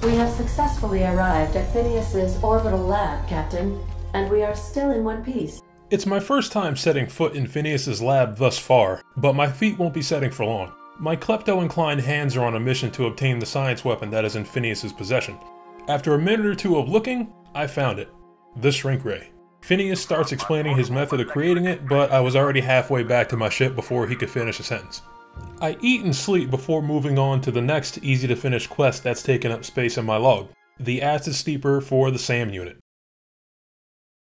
We have successfully arrived at Phineas's orbital lab, Captain, and we are still in one piece. It's my first time setting foot in Phineas's lab thus far, but my feet won't be setting for long. My klepto-inclined hands are on a mission to obtain the science weapon that is in Phineas's possession. After a minute or two of looking, I found it. The shrink ray. Phineas starts explaining his method of creating it, but I was already halfway back to my ship before he could finish a sentence. I eat and sleep before moving on to the next easy-to-finish quest that's taken up space in my log, the acid steeper for the SAM unit.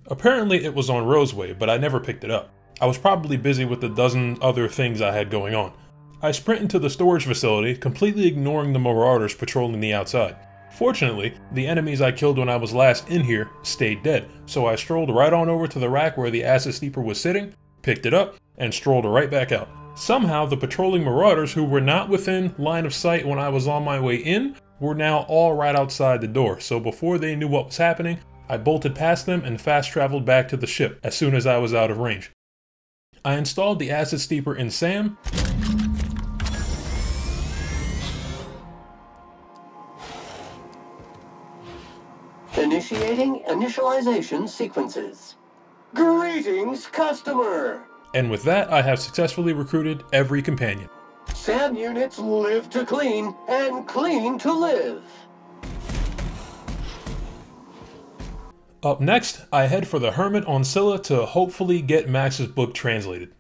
Apparently it was on Roseway, but I never picked it up. I was probably busy with the dozen other things I had going on. I sprint into the storage facility, completely ignoring the marauders patrolling the outside. Fortunately, the enemies I killed when I was last in here stayed dead, so I strolled right on over to the rack where the acid steeper was sitting, picked it up, and strolled right back out. Somehow, the patrolling marauders who were not within line of sight when I was on my way in were now all right outside the door, so before they knew what was happening, I bolted past them and fast-traveled back to the ship as soon as I was out of range. I installed the acid steeper in SAM, Initiating initialization sequences. Greetings, customer! and with that I have successfully recruited every companion. SAM units live to clean and clean to live. Up next, I head for the Hermit on Scylla to hopefully get Max's book translated.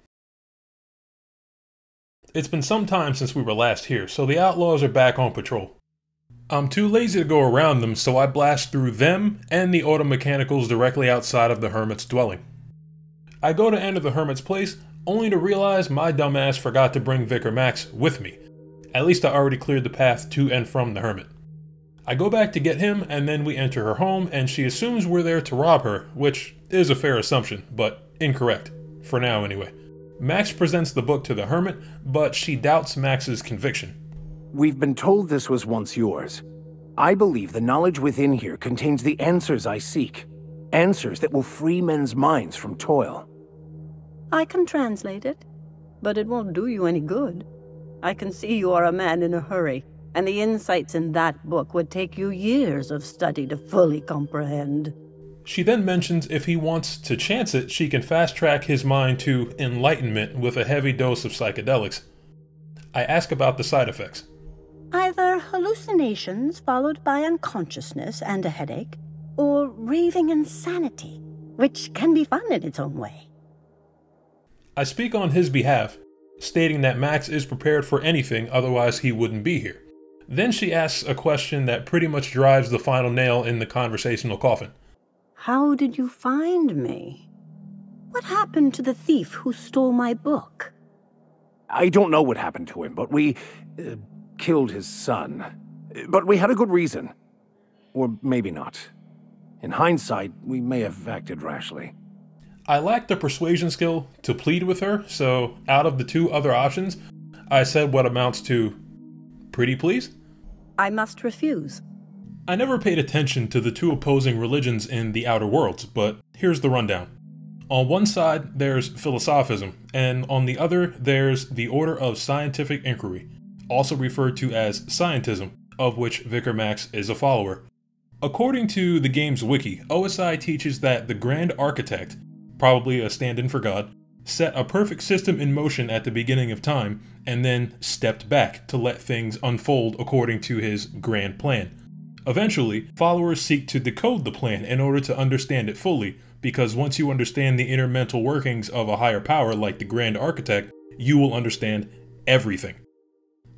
It's been some time since we were last here, so the outlaws are back on patrol. I'm too lazy to go around them, so I blast through them and the automechanicals directly outside of the Hermit's dwelling. I go to enter the Hermit's place, only to realize my dumbass forgot to bring Vicar Max with me. At least I already cleared the path to and from the Hermit. I go back to get him, and then we enter her home, and she assumes we're there to rob her, which is a fair assumption, but incorrect. For now, anyway. Max presents the book to the Hermit, but she doubts Max's conviction. We've been told this was once yours. I believe the knowledge within here contains the answers I seek. Answers that will free men's minds from toil. I can translate it, but it won't do you any good. I can see you are a man in a hurry, and the insights in that book would take you years of study to fully comprehend. She then mentions if he wants to chance it, she can fast-track his mind to enlightenment with a heavy dose of psychedelics. I ask about the side effects. Either hallucinations followed by unconsciousness and a headache, or raving insanity, which can be fun in its own way. I speak on his behalf, stating that Max is prepared for anything, otherwise he wouldn't be here. Then she asks a question that pretty much drives the final nail in the conversational coffin. How did you find me? What happened to the thief who stole my book? I don't know what happened to him, but we killed his son. But we had a good reason. Or maybe not. In hindsight, we may have acted rashly. I lack the persuasion skill to plead with her, so out of the two other options, I said what amounts to, pretty please? I must refuse. I never paid attention to the two opposing religions in the Outer Worlds, but here's the rundown. On one side, there's philosophism, and on the other, there's the Order of Scientific Inquiry, also referred to as Scientism, of which Vicar Max is a follower. According to the game's wiki, OSI teaches that the Grand Architect, probably a stand-in for God, set a perfect system in motion at the beginning of time, and then stepped back to let things unfold according to his grand plan. Eventually, followers seek to decode the plan in order to understand it fully, because once you understand the inner mental workings of a higher power like the Grand Architect, you will understand everything.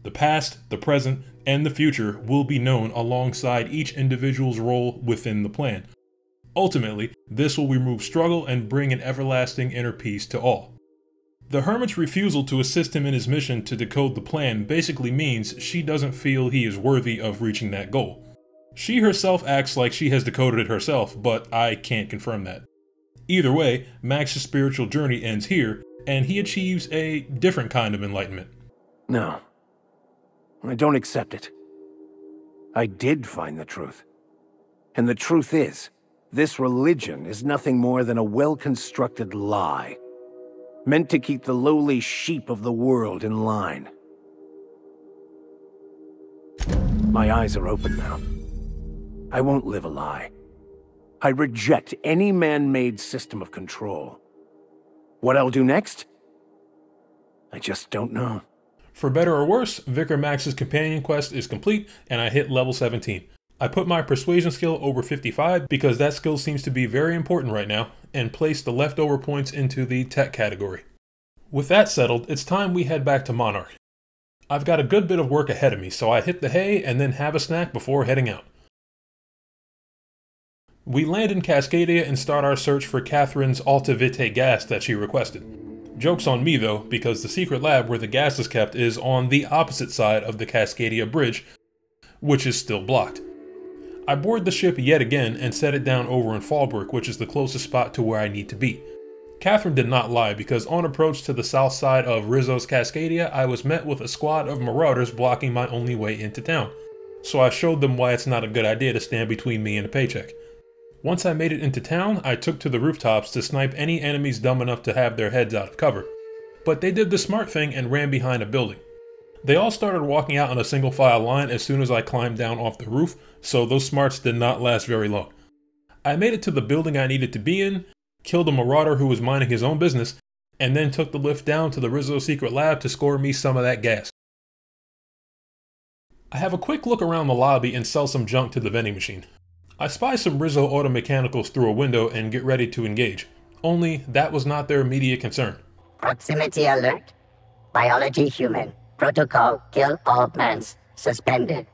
The past, the present, and the future will be known alongside each individual's role within the plan. Ultimately, this will remove struggle and bring an everlasting inner peace to all. The Hermit's refusal to assist him in his mission to decode the plan basically means she doesn't feel he is worthy of reaching that goal. She herself acts like she has decoded it herself, but I can't confirm that. Either way, Max's spiritual journey ends here, and he achieves a different kind of enlightenment. No. I don't accept it. I did find the truth. And the truth is, this religion is nothing more than a well-constructed lie, meant to keep the lowly sheep of the world in line. My eyes are open now. I won't live a lie. I reject any man-made system of control. What I'll do next? I just don't know. For better or worse, Vicar Max's companion quest is complete, and I hit level 17. I put my persuasion skill over 55 because that skill seems to be very important right now, and placed the leftover points into the tech category. With that settled, it's time we head back to Monarch. I've got a good bit of work ahead of me, so I hit the hay and then have a snack before heading out. We land in Cascadia and start our search for Catherine's Alta Vitae gas that she requested. Joke's on me though, because the secret lab where the gas is kept is on the opposite side of the Cascadia Bridge, which is still blocked. I board the ship yet again and set it down over in Fallbrook, which is the closest spot to where I need to be. Catherine did not lie, because on approach to the south side of Rizzo's Cascadia, I was met with a squad of marauders blocking my only way into town. So I showed them why it's not a good idea to stand between me and a paycheck. Once I made it into town, I took to the rooftops to snipe any enemies dumb enough to have their heads out of cover. But they did the smart thing and ran behind a building. They all started walking out on a single file line as soon as I climbed down off the roof, so those smarts did not last very long. I made it to the building I needed to be in, killed a marauder who was minding his own business, and then took the lift down to the Rizzo secret lab to score me some of that gas. I have a quick look around the lobby and sell some junk to the vending machine. I spy some Rizzo auto mechanicals through a window and get ready to engage. Only that was not their immediate concern. Proximity alert. Biology human. Protocol kill all plants. Suspended.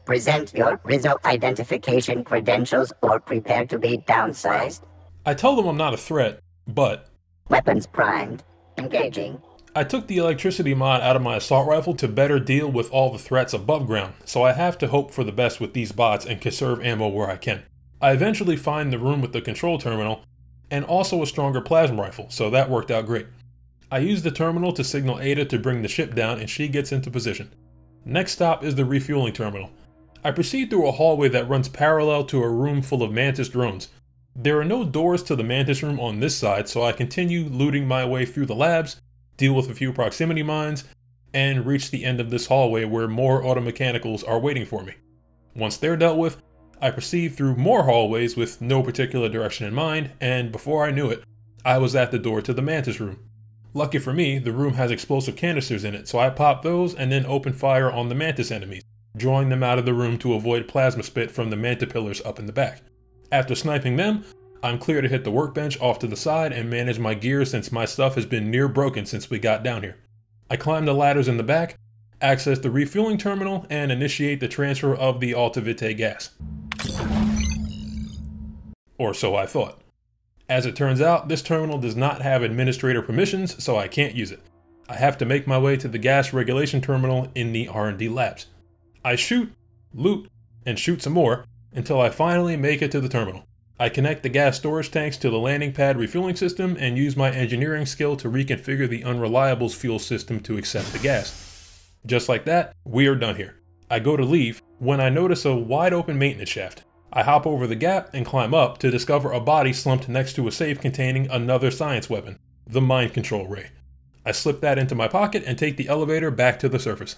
Present your Rizzo identification credentials or prepare to be downsized. I tell them I'm not a threat, but... Weapons primed. Engaging. I took the electricity mod out of my assault rifle to better deal with all the threats above ground, so I have to hope for the best with these bots and conserve ammo where I can. I eventually find the room with the control terminal, and also a stronger plasma rifle, so that worked out great. I use the terminal to signal Ada to bring the ship down and she gets into position. Next stop is the refueling terminal. I proceed through a hallway that runs parallel to a room full of Mantis drones. There are no doors to the Mantis room on this side, so I continue looting my way through the labs, deal with a few proximity mines, and reach the end of this hallway where more automechanicals are waiting for me. Once they're dealt with, I proceed through more hallways with no particular direction in mind, and before I knew it, I was at the door to the Mantis room. Lucky for me, the room has explosive canisters in it, so I pop those and then open fire on the Mantis enemies, drawing them out of the room to avoid plasma spit from the Mantipillars up in the back. After sniping them, I'm clear to hit the workbench off to the side and manage my gear since my stuff has been near broken since we got down here. I climb the ladders in the back, access the refueling terminal, and initiate the transfer of the Alta Vitae gas. Or so I thought. As it turns out, this terminal does not have administrator permissions, so I can't use it. I have to make my way to the gas regulation terminal in the R&D labs. I shoot, loot, and shoot some more until I finally make it to the terminal. I connect the gas storage tanks to the landing pad refueling system and use my engineering skill to reconfigure the Unreliable's fuel system to accept the gas. Just like that, we are done here. I go to leave when I notice a wide open maintenance shaft. I hop over the gap and climb up to discover a body slumped next to a safe containing another science weapon, the mind control ray. I slip that into my pocket and take the elevator back to the surface.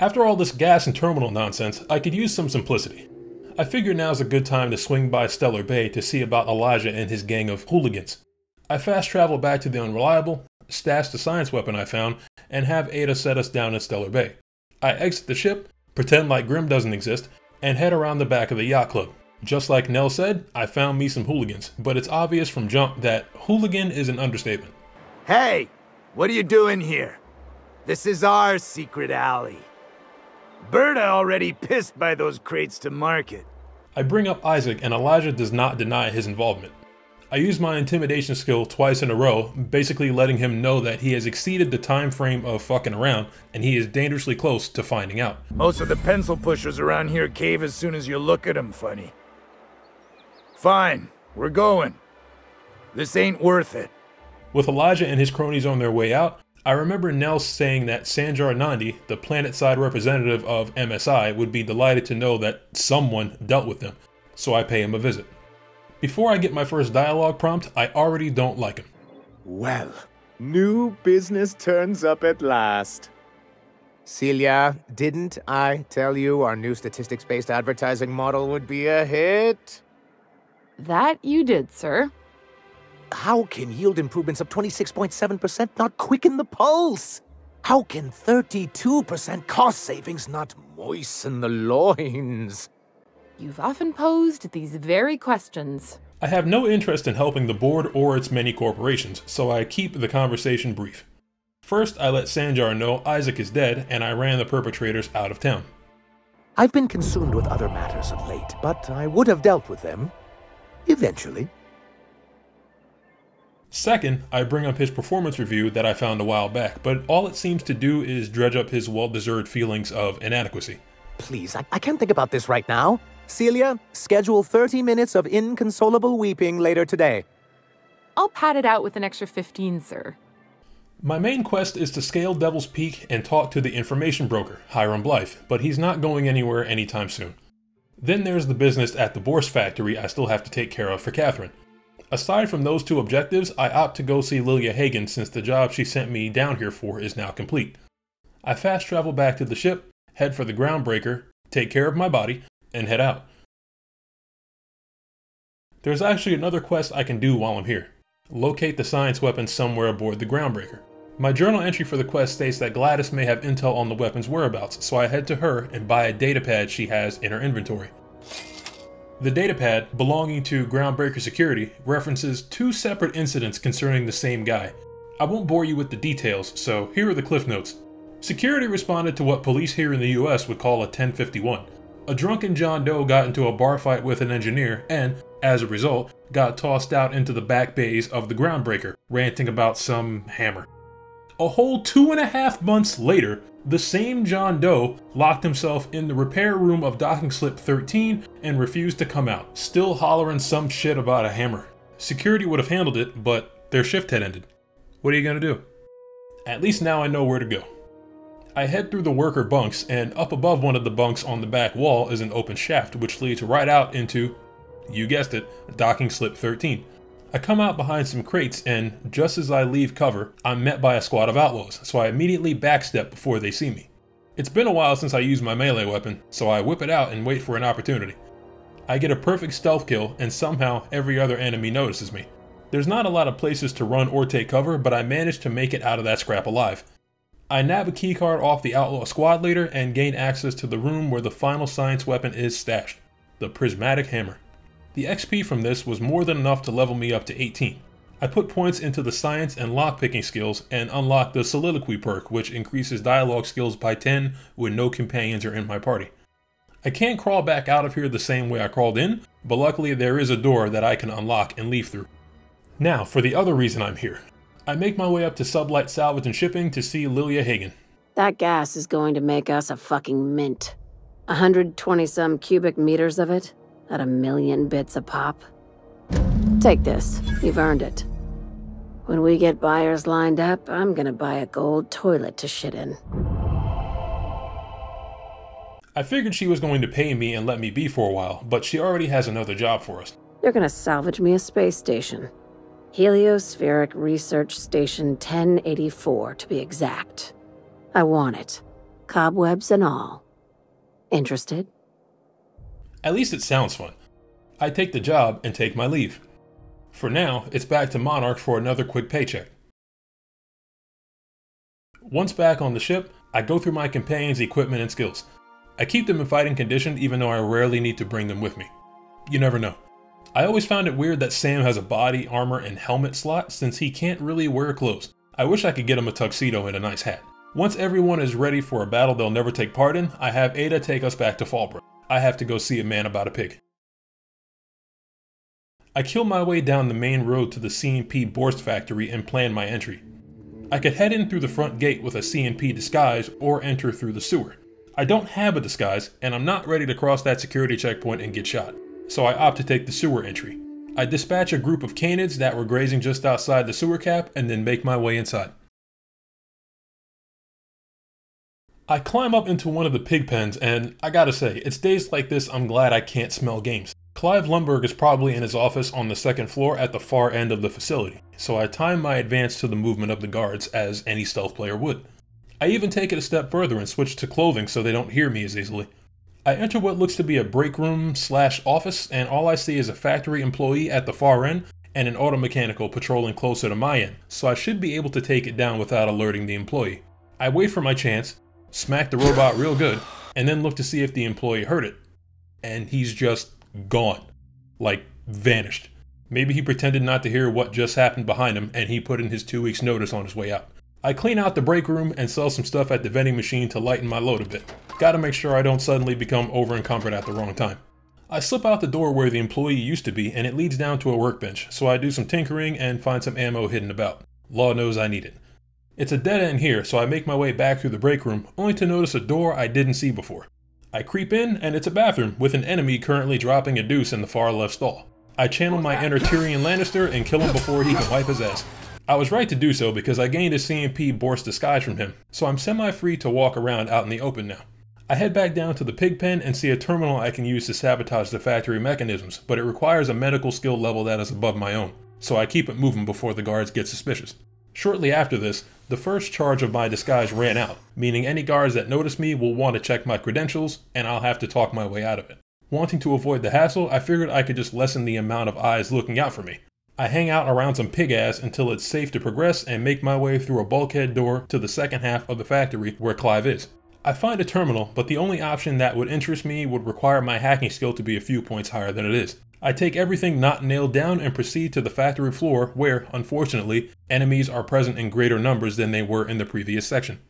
After all this gas and terminal nonsense, I could use some simplicity. I figure now's a good time to swing by Stellar Bay to see about Elijah and his gang of hooligans. I fast travel back to the Unreliable, stash the science weapon I found, and have Ada set us down at Stellar Bay. I exit the ship, pretend like Grim doesn't exist, and head around the back of the yacht club. Just like Nell said, I found me some hooligans, but it's obvious from jump that hooligan is an understatement. Hey, what are you doing here? This is our secret alley. Berta already pissed by those crates to market. I bring up Isaac and Elijah does not deny his involvement. I use my intimidation skill twice in a row, basically letting him know that he has exceeded the time frame of fucking around and he is dangerously close to finding out. Most of the pencil pushers around here cave as soon as you look at them funny. Fine, we're going. This ain't worth it. With Elijah and his cronies on their way out, I remember Nell saying that Sanjar Nandi, the planet-side representative of MSI, would be delighted to know that someone dealt with them, so I pay him a visit. Before I get my first dialogue prompt, I already don't like him. Well, new business turns up at last. Celia, didn't I tell you our new statistics-based advertising model would be a hit? That you did, sir. How can yield improvements of 26.7% not quicken the pulse? How can 32% cost savings not moisten the loins? You've often posed these very questions. I have no interest in helping the board or its many corporations, so I keep the conversation brief. First, I let Sanjar know Isaac is dead, and I ran the perpetrators out of town. I've been consumed with other matters of late, but I would have dealt with them. Eventually. Second, I bring up his performance review that I found a while back, but all it seems to do is dredge up his well-deserved feelings of inadequacy. Please, I can't think about this right now. Celia, schedule 30 minutes of inconsolable weeping later today. I'll pad it out with an extra 15, sir. My main quest is to scale Devil's Peak and talk to the information broker, Hiram Blythe, but he's not going anywhere anytime soon. Then there's the business at the Bourse factory I still have to take care of for Catherine. Aside from those two objectives, I opt to go see Lilia Hagen since the job she sent me down here for is now complete. I fast travel back to the ship, head for the Groundbreaker, take care of my body, and head out. There's actually another quest I can do while I'm here. Locate the science weapon somewhere aboard the Groundbreaker. My journal entry for the quest states that Gladys may have intel on the weapon's whereabouts, so I head to her and buy a datapad she has in her inventory. The datapad, belonging to Groundbreaker Security, references two separate incidents concerning the same guy. I won't bore you with the details, so here are the cliff notes. Security responded to what police here in the US would call a 1051. A drunken John Doe got into a bar fight with an engineer and, as a result, got tossed out into the back bays of the Groundbreaker, ranting about some hammer. A whole 2.5 months later, the same John Doe locked himself in the repair room of docking slip 13 and refused to come out, still hollering some shit about a hammer. Security would have handled it, but their shift had ended. What are you gonna do? At least now I know where to go. I head through the worker bunks, and up above one of the bunks on the back wall is an open shaft which leads right out into, you guessed it, docking slip 13. I come out behind some crates, and just as I leave cover, I'm met by a squad of outlaws, so I immediately backstep before they see me. It's been a while since I used my melee weapon, so I whip it out and wait for an opportunity. I get a perfect stealth kill, and somehow every other enemy notices me. There's not a lot of places to run or take cover, but I managed to make it out of that scrap alive. I nab a keycard off the outlaw squad leader and gain access to the room where the final science weapon is stashed, the prismatic hammer. The XP from this was more than enough to level me up to 18. I put points into the science and lockpicking skills and unlocked the soliloquy perk, which increases dialogue skills by 10 when no companions are in my party. I can't crawl back out of here the same way I crawled in, but luckily there is a door that I can unlock and leave through. Now, for the other reason I'm here. I make my way up to Sublight Salvage and Shipping to see Lilia Hagen. That gas is going to make us a fucking mint. 120-some cubic meters of it, at 1,000,000 bits a pop. Take this, you've earned it. When we get buyers lined up, I'm gonna buy a gold toilet to shit in. I figured she was going to pay me and let me be for a while, but she already has another job for us. You're gonna salvage me a space station. Heliospheric Research Station 1084, to be exact. I want it. Cobwebs and all. Interested? At least it sounds fun. I take the job and take my leave. For now, it's back to Monarch for another quick paycheck. Once back on the ship, I go through my companions' equipment and skills. I keep them in fighting condition even though I rarely need to bring them with me. You never know. I always found it weird that Sam has a body, armor, and helmet slot since he can't really wear clothes. I wish I could get him a tuxedo and a nice hat. Once everyone is ready for a battle they'll never take part in, I have Ada take us back to Fallbrook. I have to go see a man about a pig. I kill my way down the main road to the C&P Bourse factory and plan my entry. I could head in through the front gate with a C&P disguise or enter through the sewer. I don't have a disguise, and I'm not ready to cross that security checkpoint and get shot, so I opt to take the sewer entry. I dispatch a group of canids that were grazing just outside the sewer cap and then make my way inside. I climb up into one of the pig pens, and I gotta say, it's days like this I'm glad I can't smell games. Clive Lundberg is probably in his office on the second floor at the far end of the facility, so I time my advance to the movement of the guards as any stealth player would. I even take it a step further and switch to clothing so they don't hear me as easily. I enter what looks to be a break room / office, and all I see is a factory employee at the far end and an auto mechanical patrolling closer to my end, so I should be able to take it down without alerting the employee. I wait for my chance, smack the robot real good, and then look to see if the employee heard it. And he's just gone. Like, vanished. Maybe he pretended not to hear what just happened behind him and he put in his 2 weeks notice on his way out. I clean out the break room and sell some stuff at the vending machine to lighten my load a bit. Gotta make sure I don't suddenly become over encumbered at the wrong time. I slip out the door where the employee used to be and it leads down to a workbench, so I do some tinkering and find some ammo hidden about. Law knows I need it. It's a dead end here, so I make my way back through the break room, only to notice a door I didn't see before. I creep in and it's a bathroom with an enemy currently dropping a deuce in the far left stall. I channel my inner Tyrion Lannister and kill him before he can wipe his ass. I was right to do so because I gained a CMP Boar's disguise from him, so I'm semi-free to walk around out in the open now. I head back down to the pig pen and see a terminal I can use to sabotage the factory mechanisms, but it requires a medical skill level that is above my own, so I keep it moving before the guards get suspicious. Shortly after this, the first charge of my disguise ran out, meaning any guards that notice me will want to check my credentials, and I'll have to talk my way out of it. Wanting to avoid the hassle, I figured I could just lessen the amount of eyes looking out for me. I hang out around some pig ass until it's safe to progress and make my way through a bulkhead door to the second half of the factory where Clive is. I find a terminal, but the only option that would interest me would require my hacking skill to be a few points higher than it is. I take everything not nailed down and proceed to the factory floor where, unfortunately, enemies are present in greater numbers than they were in the previous section.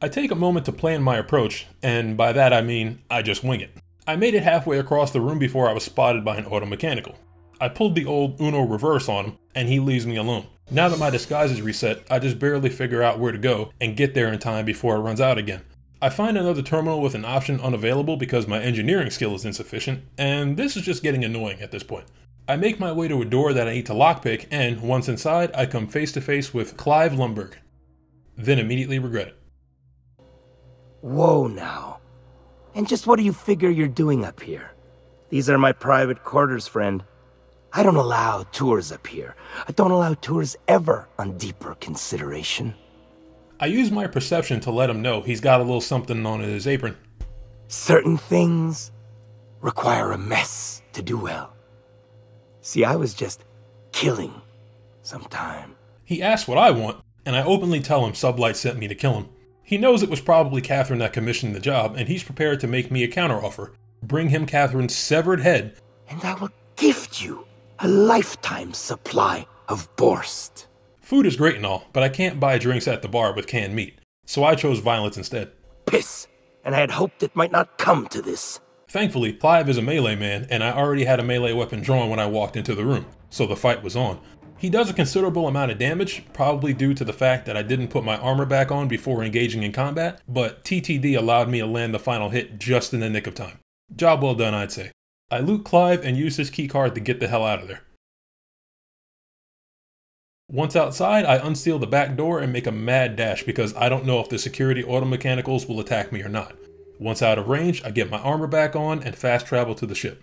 I take a moment to plan my approach, and by that I mean I just wing it. I made it halfway across the room before I was spotted by an auto mechanical. I pulled the old Uno reverse on him, and he leaves me alone. Now that my disguise is reset, I just barely figure out where to go and get there in time before it runs out again. I find another terminal with an option unavailable because my engineering skill is insufficient, and this is just getting annoying at this point. I make my way to a door that I need to lockpick, and once inside, I come face to face with Clive Lundberg. Then immediately regret it. Whoa now. And just what do you figure you're doing up here? These are my private quarters, friend. I don't allow tours up here. I don't allow tours ever on deeper consideration. I use my perception to let him know he's got a little something on his apron. Certain things require a mess to do well. See, I was just killing sometime. He asks what I want, and I openly tell him Sublight sent me to kill him. He knows it was probably Catherine that commissioned the job, and he's prepared to make me a counteroffer. Bring him Catherine's severed head, and I will gift you a lifetime supply of Borscht. Food is great and all, but I can't buy drinks at the bar with canned meat, so I chose violence instead. Piss, and I had hoped it might not come to this. Thankfully, Clive is a melee man, and I already had a melee weapon drawn when I walked into the room, so the fight was on. He does a considerable amount of damage, probably due to the fact that I didn't put my armor back on before engaging in combat, but TTD allowed me to land the final hit just in the nick of time. Job well done, I'd say. I loot Clive and use his keycard to get the hell out of there. Once outside, I unseal the back door and make a mad dash because I don't know if the security auto mechanicals will attack me or not. Once out of range, I get my armor back on and fast travel to the ship.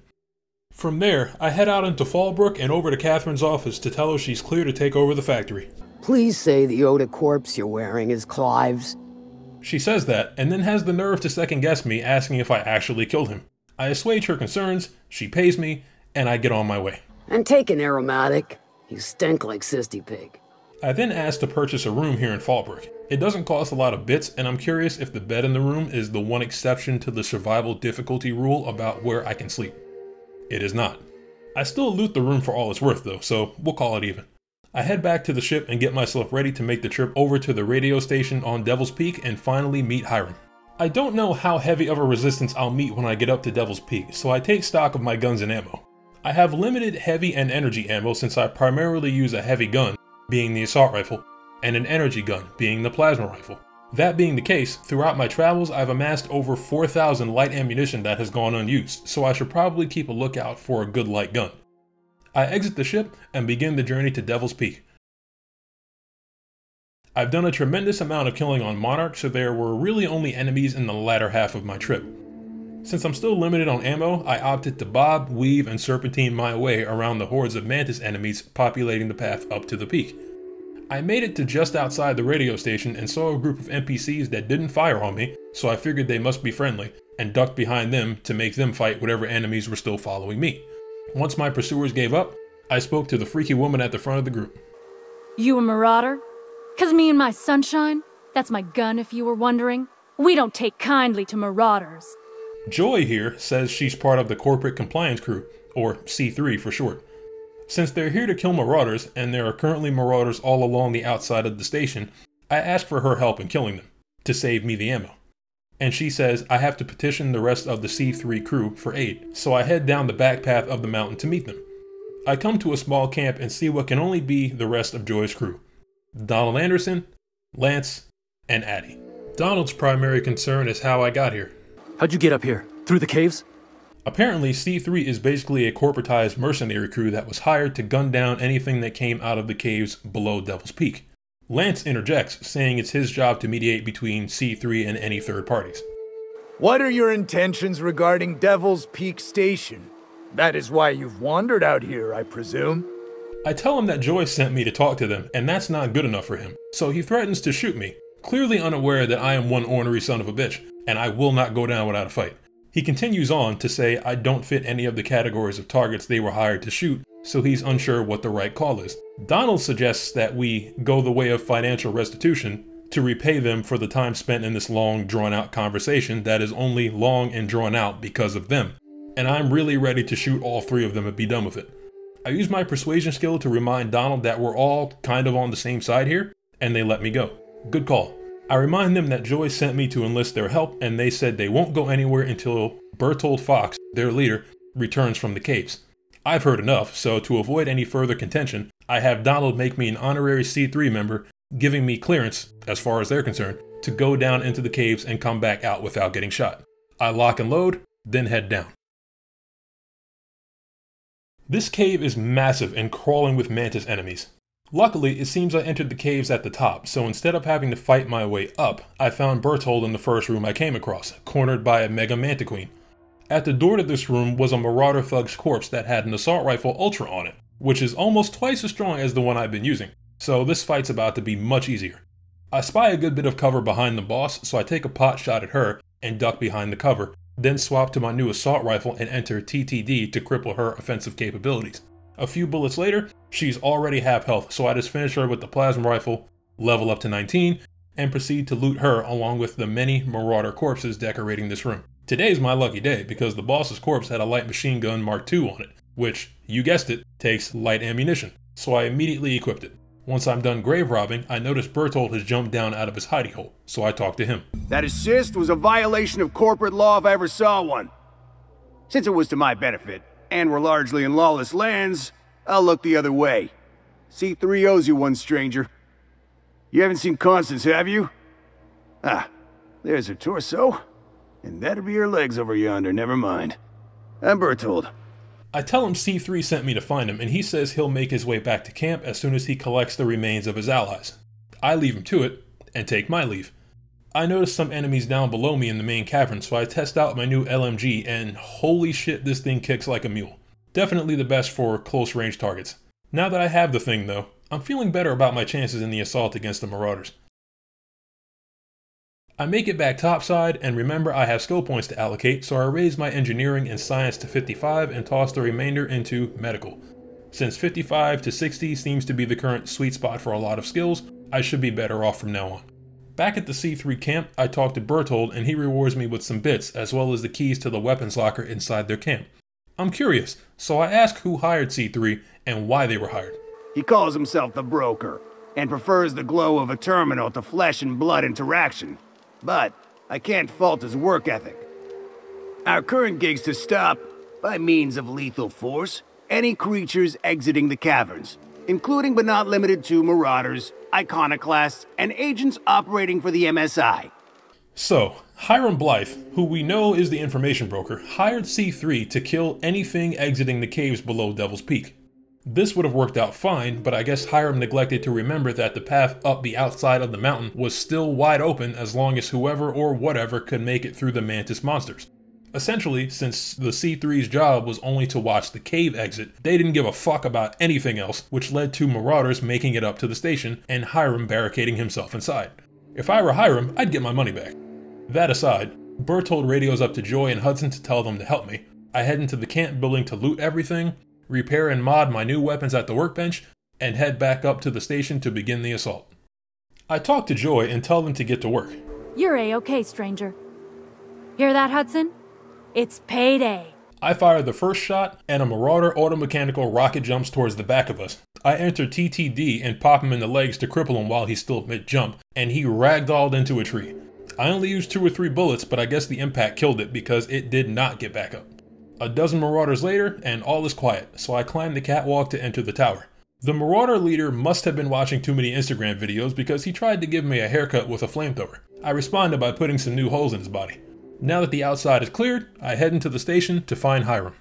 From there, I head out into Fallbrook and over to Catherine's office to tell her she's clear to take over the factory. Please say the Yoda corpse you're wearing is Clive's. She says that, and then has the nerve to second guess me, asking if I actually killed him. I assuage her concerns, she pays me, and I get on my way. And take an aromatic. You stink like Sisty Pig. I then asked to purchase a room here in Fallbrook. It doesn't cost a lot of bits, and I'm curious if the bed in the room is the one exception to the survival difficulty rule about where I can sleep. It is not. I still loot the room for all it's worth though, so we'll call it even. I head back to the ship and get myself ready to make the trip over to the radio station on Devil's Peak and finally meet Hiram. I don't know how heavy of a resistance I'll meet when I get up to Devil's Peak, so I take stock of my guns and ammo. I have limited heavy and energy ammo since I primarily use a heavy gun, being the assault rifle, and an energy gun, being the plasma rifle. That being the case, throughout my travels I've amassed over 4,000 light ammunition that has gone unused, so I should probably keep a lookout for a good light gun. I exit the ship and begin the journey to Devil's Peak. I've done a tremendous amount of killing on Monarch, so there were really only enemies in the latter half of my trip. Since I'm still limited on ammo, I opted to bob, weave, and serpentine my way around the hordes of Mantis enemies populating the path up to the peak. I made it to just outside the radio station and saw a group of NPCs that didn't fire on me, so I figured they must be friendly, and ducked behind them to make them fight whatever enemies were still following me. Once my pursuers gave up, I spoke to the freaky woman at the front of the group. You a marauder? 'Cause me and my sunshine, that's my gun if you were wondering, we don't take kindly to marauders. Joy here says she's part of the Corporate Compliance Crew, or C3 for short. Since they're here to kill marauders, and there are currently marauders all along the outside of the station, I asked for her help in killing them, to save me the ammo. And she says I have to petition the rest of the C3 crew for aid, so I head down the back path of the mountain to meet them. I come to a small camp and see what can only be the rest of Joy's crew. Donald Anderson, Lance, and Addie. Donald's primary concern is how I got here. How'd you get up here? Through the caves? Apparently, C3 is basically a corporatized mercenary crew that was hired to gun down anything that came out of the caves below Devil's Peak. Lance interjects, saying it's his job to mediate between C3 and any third parties. What are your intentions regarding Devil's Peak Station? That is why you've wandered out here, I presume? I tell him that Joy sent me to talk to them, and that's not good enough for him, so he threatens to shoot me, clearly unaware that I am one ornery son of a bitch, and I will not go down without a fight. He continues on to say I don't fit any of the categories of targets they were hired to shoot, so he's unsure what the right call is. Donald suggests that we go the way of financial restitution to repay them for the time spent in this long, drawn-out conversation that is only long and drawn out because of them. And I'm really ready to shoot all three of them and be done with it. I use my persuasion skill to remind Donald that we're all kind of on the same side here, and they let me go. Good call. I remind them that Joy sent me to enlist their help, and they said they won't go anywhere until Bertold Fox, their leader, returns from the caves. I've heard enough, so to avoid any further contention, I have Donald make me an honorary C3 member, giving me clearance, as far as they're concerned, to go down into the caves and come back out without getting shot. I lock and load, then head down. This cave is massive and crawling with mantis enemies. Luckily, it seems I entered the caves at the top, so instead of having to fight my way up, I found Bertold in the first room I came across, cornered by a Mega Mantiqueen. At the door to this room was a Marauder thug's corpse that had an Assault Rifle Ultra on it, which is almost twice as strong as the one I've been using, so this fight's about to be much easier. I spy a good bit of cover behind the boss, so I take a pot shot at her and duck behind the cover, then swap to my new Assault Rifle and enter TTD to cripple her offensive capabilities. A few bullets later, she's already half health, so I just finish her with the Plasma Rifle, level up to 19, and proceed to loot her along with the many Marauder corpses decorating this room. Today's my lucky day because the boss's corpse had a light machine gun Mark II on it, which, you guessed it, takes light ammunition, so I immediately equipped it. Once I'm done grave robbing, I notice Bertold has jumped down out of his hidey hole, so I talk to him. That assist was a violation of corporate law if I ever saw one. Since it was to my benefit, and we're largely in lawless lands, I'll look the other way. C3 owes you one, stranger. You haven't seen Constance, have you? Ah, there's her torso. And that'll be her legs over yonder, never mind. I'm Bertold. I tell him C3 sent me to find him, and he says he'll make his way back to camp as soon as he collects the remains of his allies. I leave him to it, and take my leave. I notice some enemies down below me in the main cavern, so I test out my new LMG, and holy shit, this thing kicks like a mule. Definitely the best for close-range targets. Now that I have the thing, though, I'm feeling better about my chances in the assault against the Marauders. I make it back topside, and remember I have skill points to allocate, so I raise my engineering and science to 55 and toss the remainder into medical. Since 55 to 60 seems to be the current sweet spot for a lot of skills, I should be better off from now on. Back at the C3 camp, I talk to Bertold and he rewards me with some bits, as well as the keys to the weapons locker inside their camp. I'm curious, so I ask who hired C3 and why they were hired. He calls himself the Broker, and prefers the glow of a terminal to flesh and blood interaction. But I can't fault his work ethic. Our current gig's to stop, by means of lethal force, any creatures exiting the caverns, including but not limited to marauders, iconoclasts, and agents operating for the MSI. So, Hiram Blythe, who we know is the information broker, hired C3 to kill anything exiting the caves below Devil's Peak. This would have worked out fine, but I guess Hiram neglected to remember that the path up the outside of the mountain was still wide open as long as whoever or whatever could make it through the mantis monsters. Essentially, since the C3's job was only to watch the cave exit, they didn't give a fuck about anything else, which led to Marauders making it up to the station and Hiram barricading himself inside. If I were Hiram, I'd get my money back. That aside, Bertold radios up to Joy and Hudson to tell them to help me. I head into the camp building to loot everything, repair and mod my new weapons at the workbench, and head back up to the station to begin the assault. I talk to Joy and tell them to get to work. You're A-okay, stranger. Hear that, Hudson? It's payday. I fire the first shot, and a Marauder automechanical rocket jumps towards the back of us. I enter TTD and pop him in the legs to cripple him while he's still mid-jump, and he ragdolled into a tree. I only used 2 or 3 bullets, but I guess the impact killed it because it did not get back up. A dozen Marauders later, and all is quiet, so I climb the catwalk to enter the tower. The Marauder leader must have been watching too many Instagram videos because he tried to give me a haircut with a flamethrower. I responded by putting some new holes in his body. Now that the outside is cleared, I head into the station to find Hiram.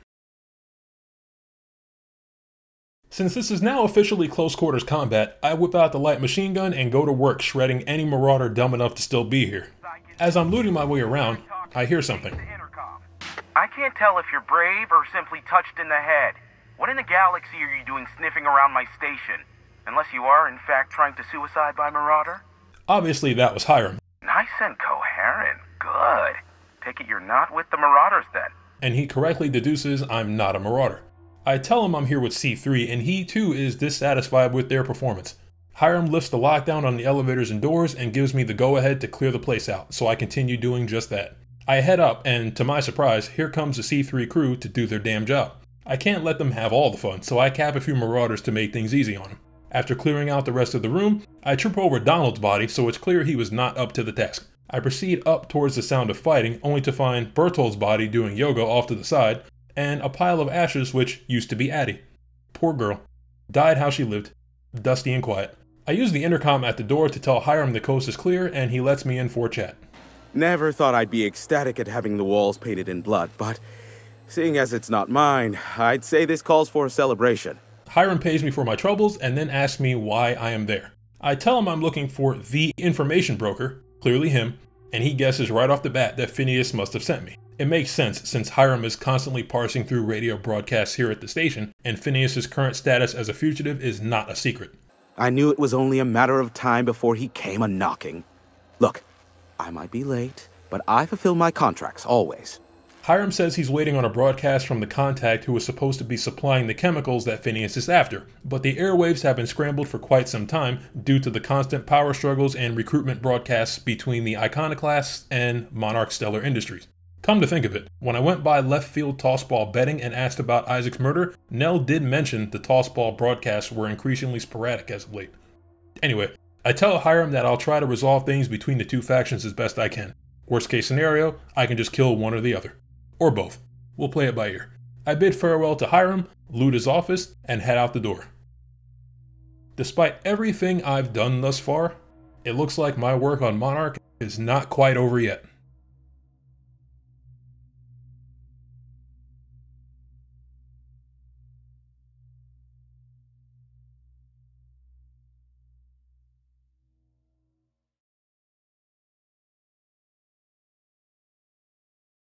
Since this is now officially close quarters combat, I whip out the light machine gun and go to work shredding any Marauder dumb enough to still be here. As I'm looting my way around, I hear something. I can't tell if you're brave or simply touched in the head. What in the galaxy are you doing sniffing around my station? Unless you are, in fact, trying to suicide by Marauder? Obviously that was Hiram. Nice and coherent. Good. Take it you're not with the Marauders then. And he correctly deduces I'm not a Marauder. I tell him I'm here with C3 and he too is dissatisfied with their performance. Hiram lifts the lockdown on the elevators and doors and gives me the go-ahead to clear the place out, so I continue doing just that. I head up and, to my surprise, here comes the C3 crew to do their damn job. I can't let them have all the fun, so I cap a few Marauders to make things easy on them. After clearing out the rest of the room, I trip over Donald's body so it's clear he was not up to the task. I proceed up towards the sound of fighting, only to find Bertold's body doing yoga off to the side, and a pile of ashes which used to be Addie. Poor girl. Died how she lived. Dusty and quiet. I use the intercom at the door to tell Hiram the coast is clear, and he lets me in for a chat. Never thought I'd be ecstatic at having the walls painted in blood, but seeing as it's not mine, I'd say this calls for a celebration. Hiram pays me for my troubles and then asks me why I am there. I tell him I'm looking for the information broker, clearly him, and he guesses right off the bat that Phineas must have sent me. It makes sense since Hiram is constantly parsing through radio broadcasts here at the station, and Phineas's current status as a fugitive is not a secret. I knew it was only a matter of time before he came a-knocking. Look, I might be late, but I fulfill my contracts, always. Hiram says he's waiting on a broadcast from the contact who is supposed to be supplying the chemicals that Phineas is after, but the airwaves have been scrambled for quite some time due to the constant power struggles and recruitment broadcasts between the Iconoclasts and Monarch Stellar Industries. Come to think of it, when I went by left field tossball betting and asked about Isaac's murder, Nell did mention the tossball broadcasts were increasingly sporadic as of late. Anyway, I tell Hiram that I'll try to resolve things between the two factions as best I can. Worst case scenario, I can just kill one or the other. Or both. We'll play it by ear. I bid farewell to Hiram, loot his office, and head out the door. Despite everything I've done thus far, it looks like my work on Monarch is not quite over yet.